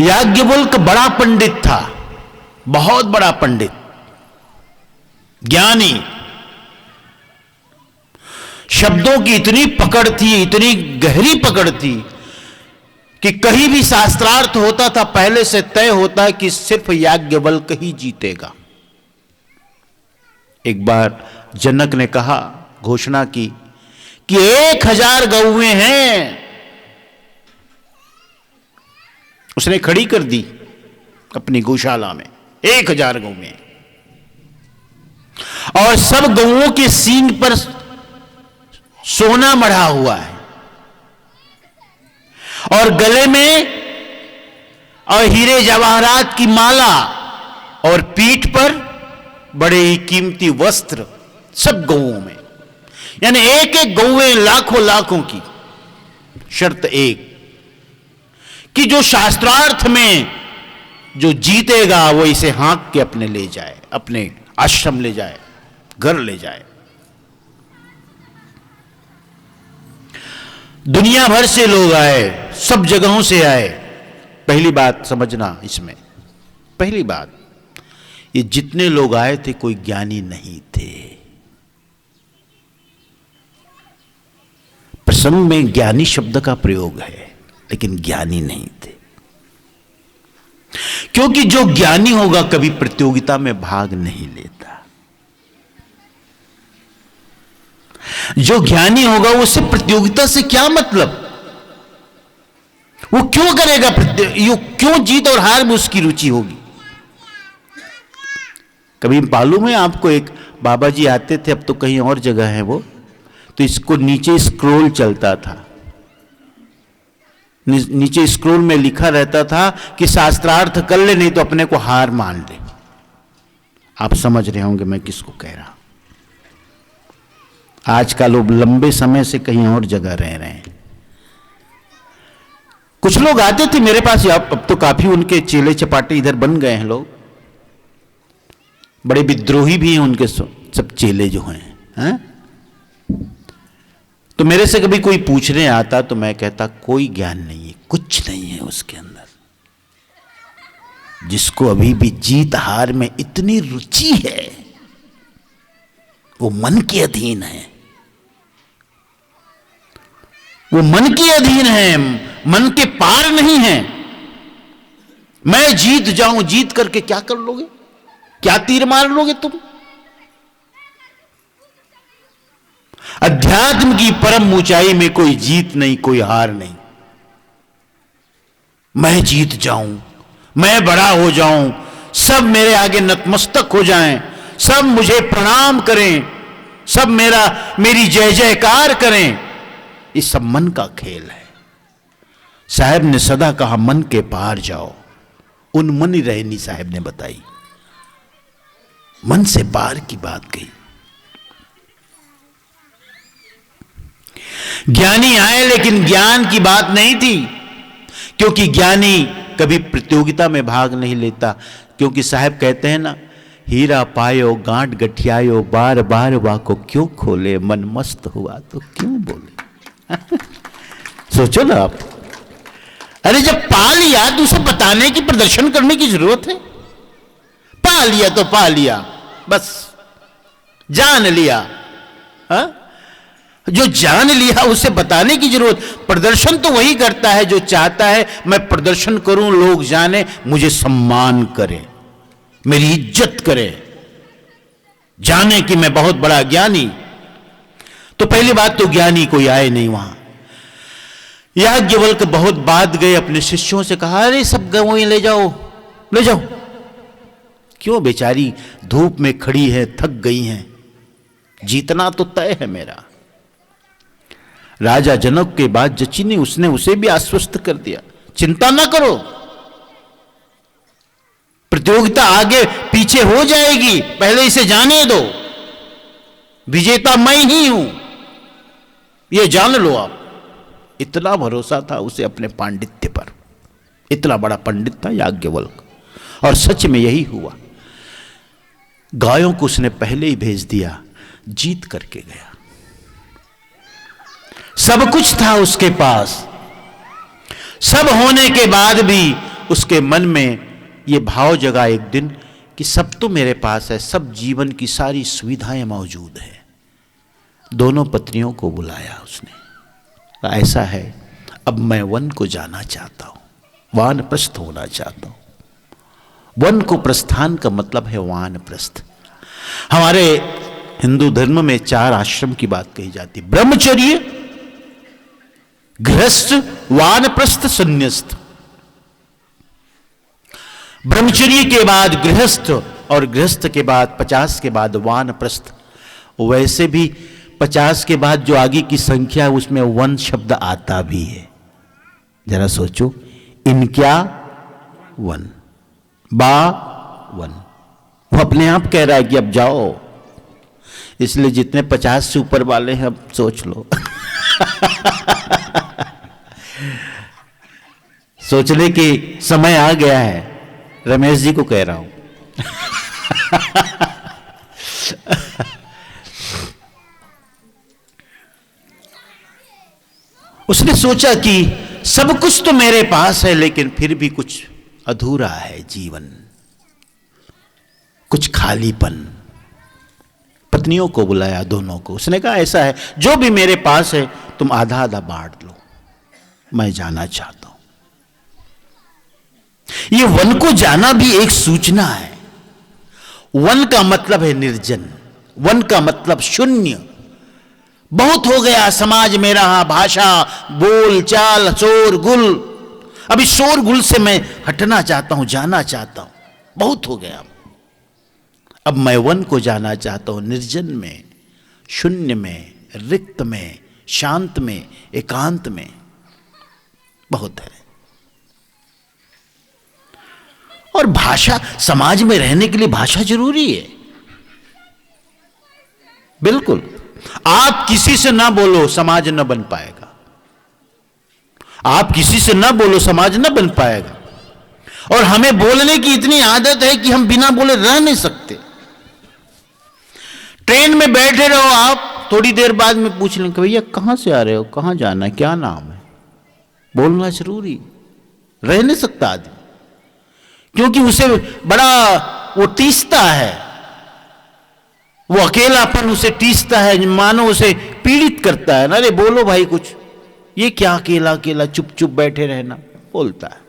याज्ञवल्क्य बड़ा पंडित था, बहुत बड़ा पंडित, ज्ञानी। शब्दों की इतनी पकड़ थी, इतनी गहरी पकड़ थी कि कहीं भी शास्त्रार्थ होता था पहले से तय होता है कि सिर्फ याज्ञवल्क्य ही जीतेगा। एक बार जनक ने कहा, घोषणा की कि 1000 गौएं हैं। उसने खड़ी कर दी अपनी गौशाला में 1000 गौएं, और सब गौओं के सींग पर सोना मढ़ा हुआ है, और गले में और हीरे जवाहरात की माला, और पीठ पर बड़े ही कीमती वस्त्र, सब गौओं में। यानी एक एक गौएं लाखों लाखों की। शर्त एक कि जो शास्त्रार्थ में जो जीतेगा वो इसे हाँक के अपने ले जाए, अपने आश्रम ले जाए, घर ले जाए। दुनिया भर से लोग आए, सब जगहों से आए। पहली बात समझना इसमें, पहली बात, ये जितने लोग आए थे कोई ज्ञानी नहीं थे। प्रसंग में ज्ञानी शब्द का प्रयोग है, लेकिन ज्ञानी नहीं थे, क्योंकि जो ज्ञानी होगा कभी प्रतियोगिता में भाग नहीं लेता। जो ज्ञानी होगा उससे प्रतियोगिता से क्या मतलब, वो क्यों करेगा क्यों जीत और हार में उसकी रुचि होगी। कभी मालूम है आपको, एक बाबा जी आते थे, अब तो कहीं और जगह है वो, तो इसको नीचे स्क्रॉल चलता था, नीचे स्क्रॉल में लिखा रहता था कि शास्त्रार्थ कर ले, नहीं तो अपने को हार मान ले। आप समझ रहे होंगे मैं किसको कह रहा हूं। आज का लोग लंबे समय से कहीं और जगह रह रहे हैं। कुछ लोग आते थे मेरे पास, अब तो काफी उनके चेले चपाटे इधर बन गए हैं लोग, बड़े विद्रोही भी हैं उनके सब चेले जो हैं। तो मेरे से कभी कोई पूछने आता तो मैं कहता कोई ज्ञान नहीं है, कुछ नहीं है उसके अंदर। जिसको अभी भी जीत हार में इतनी रुचि है वो मन के अधीन है, वो मन के अधीन है, मन के पार नहीं है। मैं जीत जाऊं, जीत करके क्या कर लोगे, क्या तीर मार लोगे तुम। अध्यात्म की परम ऊंचाई में कोई जीत नहीं, कोई हार नहीं। मैं जीत जाऊं, मैं बड़ा हो जाऊं, सब मेरे आगे नतमस्तक हो जाएं, सब मुझे प्रणाम करें, सब मेरी जय जयकार करें, ये सब मन का खेल है। साहब ने सदा कहा मन के पार जाओ, उन्मनी रहनी साहब ने बताई, मन से पार की बात कही। ज्ञानी आए लेकिन ज्ञान की बात नहीं थी, क्योंकि ज्ञानी कभी प्रतियोगिता में भाग नहीं लेता। क्योंकि साहब कहते हैं ना, हीरा पायो गांठ गठियायो, बार बार वाको क्यों खोले, मन मस्त हुआ तो क्यों बोले। सोचो ना आप, अरे जब पा लिया तो उसे बताने की, प्रदर्शन करने की जरूरत है। पा लिया तो पा लिया, बस जान लिया। हा? जो जान लिया उसे बताने की जरूरत, प्रदर्शन तो वही करता है जो चाहता है मैं प्रदर्शन करूं, लोग जाने, मुझे सम्मान करें, मेरी इज्जत करें, जाने कि मैं बहुत बड़ा ज्ञानी। तो पहली बात तो ज्ञानी कोई आए नहीं वहां। याज्ञवल्क्य बहुत बाद गए, अपने शिष्यों से कहा अरे सब गौएं ले जाओ, ले जाओ। क्यों, बेचारी धूप में खड़ी है, थक गई हैं, जीतना तो तय है मेरा। राजा जनक के बाद जची ने उसने उसे भी आश्वस्त कर दिया, चिंता ना करो, प्रतियोगिता आगे पीछे हो जाएगी, पहले इसे जाने दो, विजेता मैं ही हूं, यह जान लो आप। इतना भरोसा था उसे अपने पांडित्य पर, इतना बड़ा पंडित था याज्ञवल्क्य। और सच में यही हुआ, गायों को उसने पहले ही भेज दिया, जीत करके गया, सब कुछ था उसके पास। सब होने के बाद भी उसके मन में ये भाव जगा एक दिन कि सब तो मेरे पास है, सब जीवन की सारी सुविधाएं मौजूद है। दोनों पत्नियों को बुलाया उसने, ऐसा है अब मैं वन को जाना चाहता हूं, वानप्रस्थ होना चाहता हूं। वन को प्रस्थान का मतलब है वानप्रस्थ। हमारे हिंदू धर्म में 4 आश्रम की बात कही जाती, ब्रह्मचर्य, गृहस्थ, वानप्रस्थ, संन्यस्त। ब्रह्मचर्य के बाद गृहस्थ और गृहस्थ के बाद 50 के बाद वानप्रस्थ। वैसे भी 50 के बाद जो आगे की संख्या है उसमें वन शब्द आता भी है। जरा सोचो, इनक्या वन, बा वन। वो अपने आप कह रहा है कि अब जाओ, इसलिए जितने 50 से ऊपर वाले हैं अब सोच लो। सोचने की समय आ गया है। रमेश जी को कह रहा हूं। उसने सोचा कि सब कुछ तो मेरे पास है, लेकिन फिर भी कुछ अधूरा है जीवन, कुछ खालीपन। पत्नियों को बुलाया, दोनों को। उसने कहा ऐसा है, जो भी मेरे पास है तुम आधा आधा बांट लो, मैं जाना चाहता हूं। ये वन को जाना भी एक सूचना है। वन का मतलब है निर्जन, वन का मतलब शून्य। बहुत हो गया समाज में रहा, भाषा, बोल चाल, शोर गुल। अभी शोर गुल से मैं हटना चाहता हूं, जाना चाहता हूं, बहुत हो गया। अब मैं वन को जाना चाहता हूं, निर्जन में, शून्य में, रिक्त में, शांत में, एकांत में। बहुत है। और भाषा, समाज में रहने के लिए भाषा जरूरी है, बिल्कुल। आप किसी से ना बोलो, समाज न बन पाएगा। आप किसी से ना बोलो, समाज न बन पाएगा। और हमें बोलने की इतनी आदत है कि हम बिना बोले रह नहीं सकते। ट्रेन में बैठे रहो आप, थोड़ी देर बाद में पूछ लें कि भैया कहां से आ रहे हो, कहां जाना है, क्या नाम है। बोलना जरूरी, रह नहीं सकता आदमी, क्योंकि उसे बड़ा वो टीसता है, वो अकेलापन उसे टीसता है, मानो उसे पीड़ित करता है। अरे बोलो भाई कुछ, ये क्या अकेला अकेला चुप चुप बैठे रहना, बोलता है।